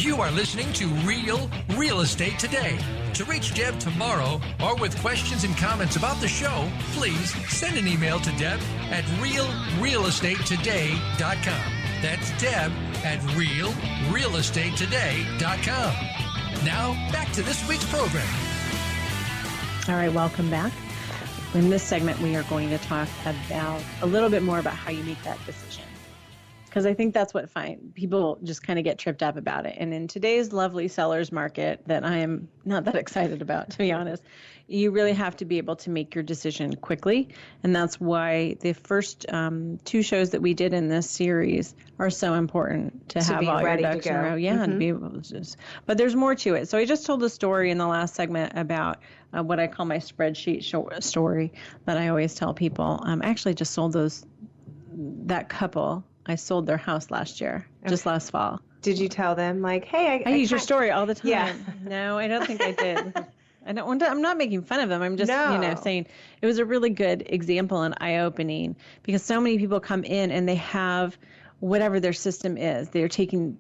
You are listening to Real Estate Today. To reach Deb tomorrow or with questions and comments about the show, please send an email to Deb at realrealestatetoday.com. That's Deb at realrealestatetoday.com. Now, back to this week's program. All right, welcome back. In this segment, we are going to talk about a little bit more about how you make that decision. Because I think that's what people just kind of get tripped up about it. And in today's lovely seller's market that I am not that excited about, to be honest, you really have to be able to make your decision quickly. And that's why the first two shows that we did in this series are so important to have all your ducks in a row. Yeah, to be able to just. But there's more to it. So I just told a story in the last segment about what I call my spreadsheet story that I always tell people. I actually just sold that couple. I sold their house last year, just last fall. Did you tell them, like, hey, I use your story all the time? Yeah. No, I don't think I did. I'm not making fun of them. I'm just, saying it was a really good example and eye-opening because so many people come in and they have whatever their system is. They're taking,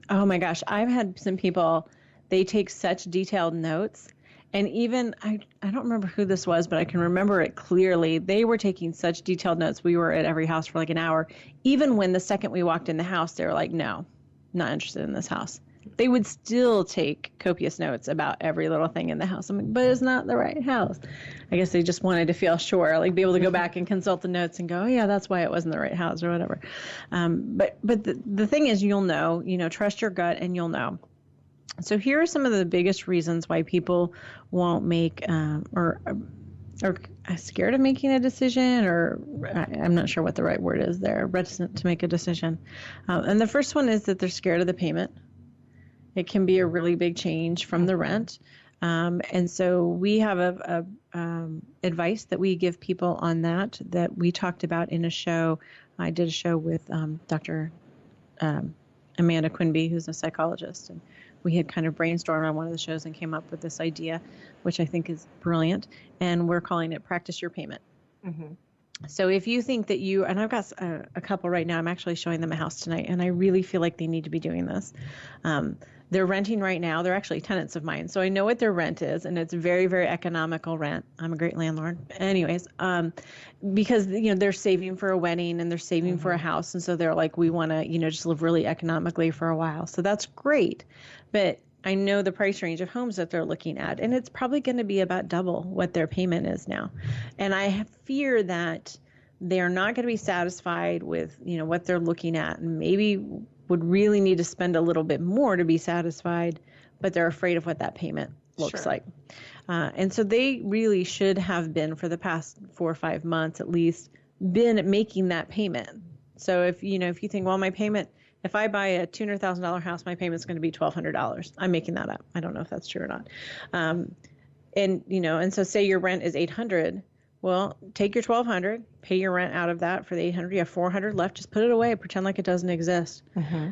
oh my gosh, I've had some people, they take such detailed notes. And even, I don't remember who this was, but I can remember it clearly. They were taking such detailed notes. We were at every house for like an hour. Even when the second we walked in the house, they were like, no, not interested in this house. They would still take copious notes about every little thing in the house. I'm like, but it's not the right house. I guess they just wanted to feel sure, like be able to go back and consult the notes and go, oh yeah, that's why it wasn't the right house or whatever. But the thing is, you'll know, trust your gut and you'll know. So here are some of the biggest reasons why people won't make or are scared of making a decision, or I'm not sure what the right word is there, reticent to make a decision. And the first one is that they're scared of the payment. It can be a really big change from the rent. And so we have a advice that we give people on that we talked about in a show. I did a show with Dr. Amanda Quinby, who's a psychologist, and we had kind of brainstormed on one of the shows and came up with this idea, which I think is brilliant, and we're calling it Practice Your Payment. Mm-hmm. So if you think that and I've got a couple right now, I'm actually showing them a house tonight, and I really feel like they need to be doing this. They're renting right now. They're actually tenants of mine. So I know what their rent is, and it's very, very economical rent. I'm a great landlord. Anyways, because, they're saving for a wedding and they're saving for a house. And so they're like, we want to, just live really economically for a while. So that's great. But I know the price range of homes that they're looking at, and it's probably going to be about double what their payment is now. And I fear that they're not going to be satisfied with, what they're looking at, and maybe would really need to spend a little bit more to be satisfied, but they're afraid of what that payment looks like. And so they really should have been, for the past 4 or 5 months at least, been making that payment. So if you think, well, my payment, if I buy a $200,000 house, my payment's going to be $1,200. I'm making that up. I don't know if that's true or not. And so say your rent is $800. Well, take your $1,200, pay your rent out of that for the $800. You have $400 left. Just put it away. Pretend like it doesn't exist,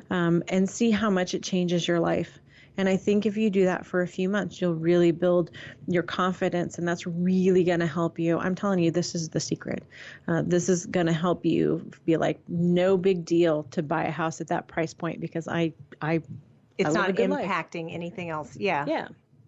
and see how much it changes your life. And I think if you do that for a few months, you'll really build your confidence, and that's really going to help you. I'm telling you, this is the secret. This is going to help you be like, no big deal to buy a house at that price point, because it's not impacting anything else. Yeah.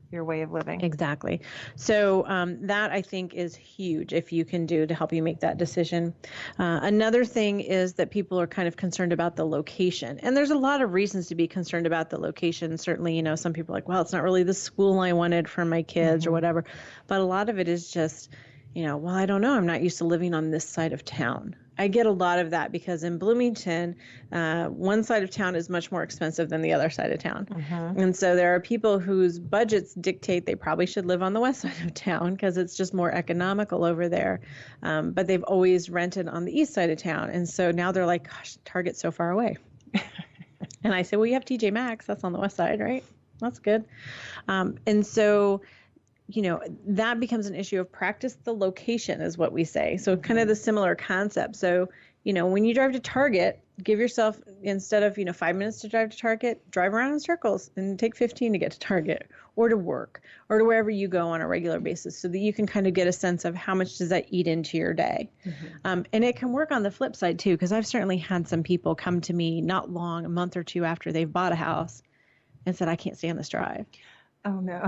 Your way of living. Exactly. So that, I think, is huge if you can do to help you make that decision. Another thing is that people are kind of concerned about the location. And there's a lot of reasons to be concerned about the location. Certainly, some people are like, well, it's not really the school I wanted for my kids or whatever. But a lot of it is just, well, I don't know. I'm not used to living on this side of town. I get a lot of that because in Bloomington, one side of town is much more expensive than the other side of town. And so there are people whose budgets dictate they probably should live on the west side of town because it's just more economical over there. But they've always rented on the east side of town. And so now they're like, gosh, Target's so far away. And I say, well, you have TJ Maxx. That's on the west side, right? That's good. And so that becomes an issue of practice the location is what we say. So kind of the similar concept. So, when you drive to Target, give yourself, instead of, 5 minutes to drive to Target, drive around in circles and take 15 to get to Target or to work or to wherever you go on a regular basis so that you can kind of get a sense of how much does that eat into your day. And it can work on the flip side too, because I've certainly had some people come to me not long, a month or two after they've bought a house. and said, I can't stand this drive. Oh, no.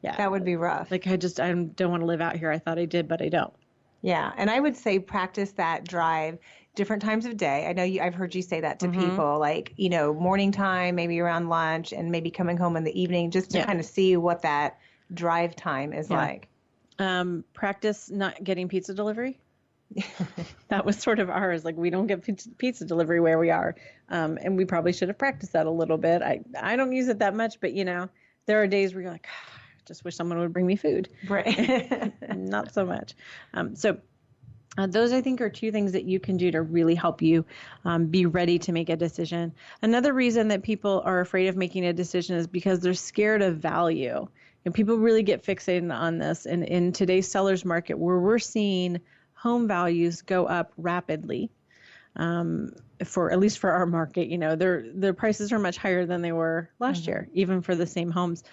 Yeah. That would be rough. Like, I don't want to live out here. I thought I did, but I don't. Yeah. And I would say practice that drive different times of day. I know I've heard you say that to people, like, morning time, maybe around lunch, and maybe coming home in the evening, just to kind of see what that drive time is like. Practice not getting pizza delivery. That was sort of ours. Like, we don't get pizza delivery where we are. And we probably should have practiced that a little bit. I don't use it that much, but there are days where you're like, just wish someone would bring me food. Right. Not so much. So those, I think, are two things that you can do to really help you be ready to make a decision. Another reason that people are afraid of making a decision is because they're scared of value. And people really get fixated on this. And in today's seller's market, where we're seeing home values go up rapidly, at least for our market, their prices are much higher than they were last year, even for the same homes.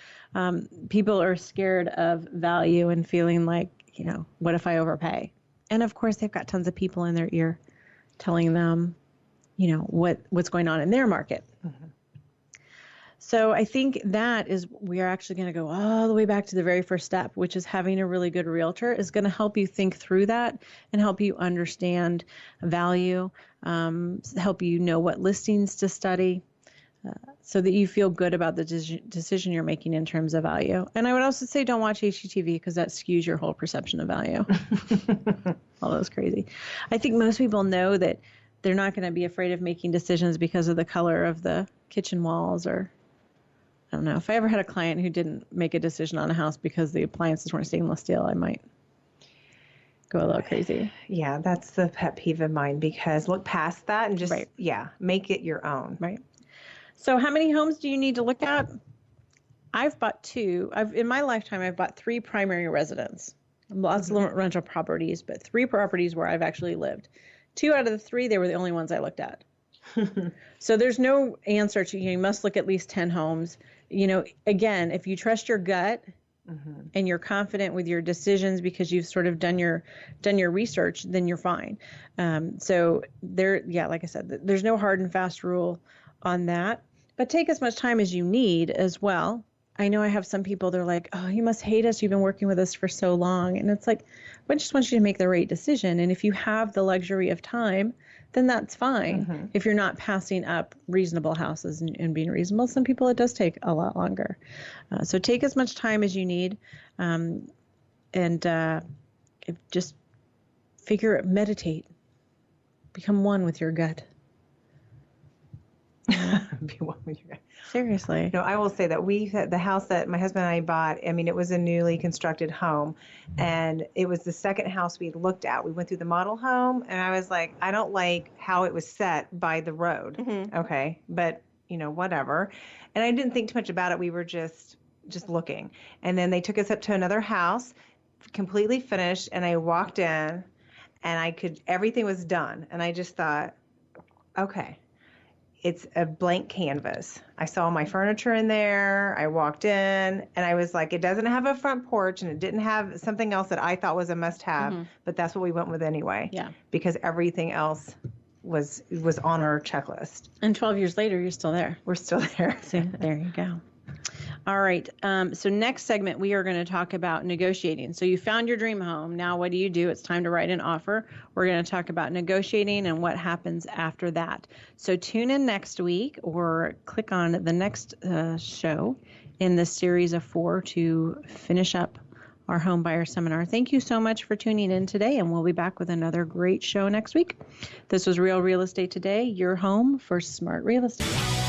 People are scared of value and feeling like, what if I overpay? And of course, they've got tons of people in their ear telling them, what's going on in their market. Mm-hmm. So I think we are actually going to go all the way back to the very first step, which is having a really good realtor is going to help you think through that and help you understand value, help you know what listings to study, so that you feel good about the decision you're making in terms of value. And I would also say don't watch HGTV because that skews your whole perception of value. All those crazy. I think most people know that they're not going to be afraid of making decisions because of the color of the kitchen walls, or I don't know. If I ever had a client who didn't make a decision on a house because the appliances weren't stainless steel, I might go a little crazy. Yeah, that's the pet peeve of mine, because look past that and just, make it your own. Right. So how many homes do you need to look at? I've bought two. In my lifetime, I've bought 3 primary residence, lots of rental properties, but 3 properties where I've actually lived. 2 out of the 3, they were the only ones I looked at. So there's no answer to, you must look at least 10 homes. Again, if you trust your gut and you're confident with your decisions because you've sort of done your research, then you're fine. So like I said, there's no hard and fast rule on that. But take as much time as you need as well. I know I have some people, they're like, oh, you must hate us. You've been working with us for so long. And it's like, I just want you to make the right decision. And if you have the luxury of time, then that's fine. If you're not passing up reasonable houses and being reasonable, some people, it does take a lot longer. So take as much time as you need, and just meditate, become one with your gut. Be one with your gut. Seriously. No, I will say that the house that my husband and I bought, it was a newly constructed home, and it was the second house we looked at. We went through the model home, and I was like, I don't like how it was set by the road. Okay, but whatever. And I didn't think too much about it. We were just looking, and then they took us up to another house, completely finished, and I walked in, and everything was done, and I just thought, okay. It's a blank canvas. I saw my furniture in there. I walked in and I was like, it doesn't have a front porch and it didn't have something else that I thought was a must have, but that's what we went with anyway. Yeah. Because everything else was on our checklist. And 12 years later, you're still there. We're still there. See, there you go. All right. So next segment, we are going to talk about negotiating. So you found your dream home. Now what do you do? It's time to write an offer. We're going to talk about negotiating and what happens after that. So tune in next week or click on the next show in the series of 4 to finish up our home buyer seminar. Thank you so much for tuning in today, and we'll be back with another great show next week. This was Real Real Estate Today, your home for smart real estate.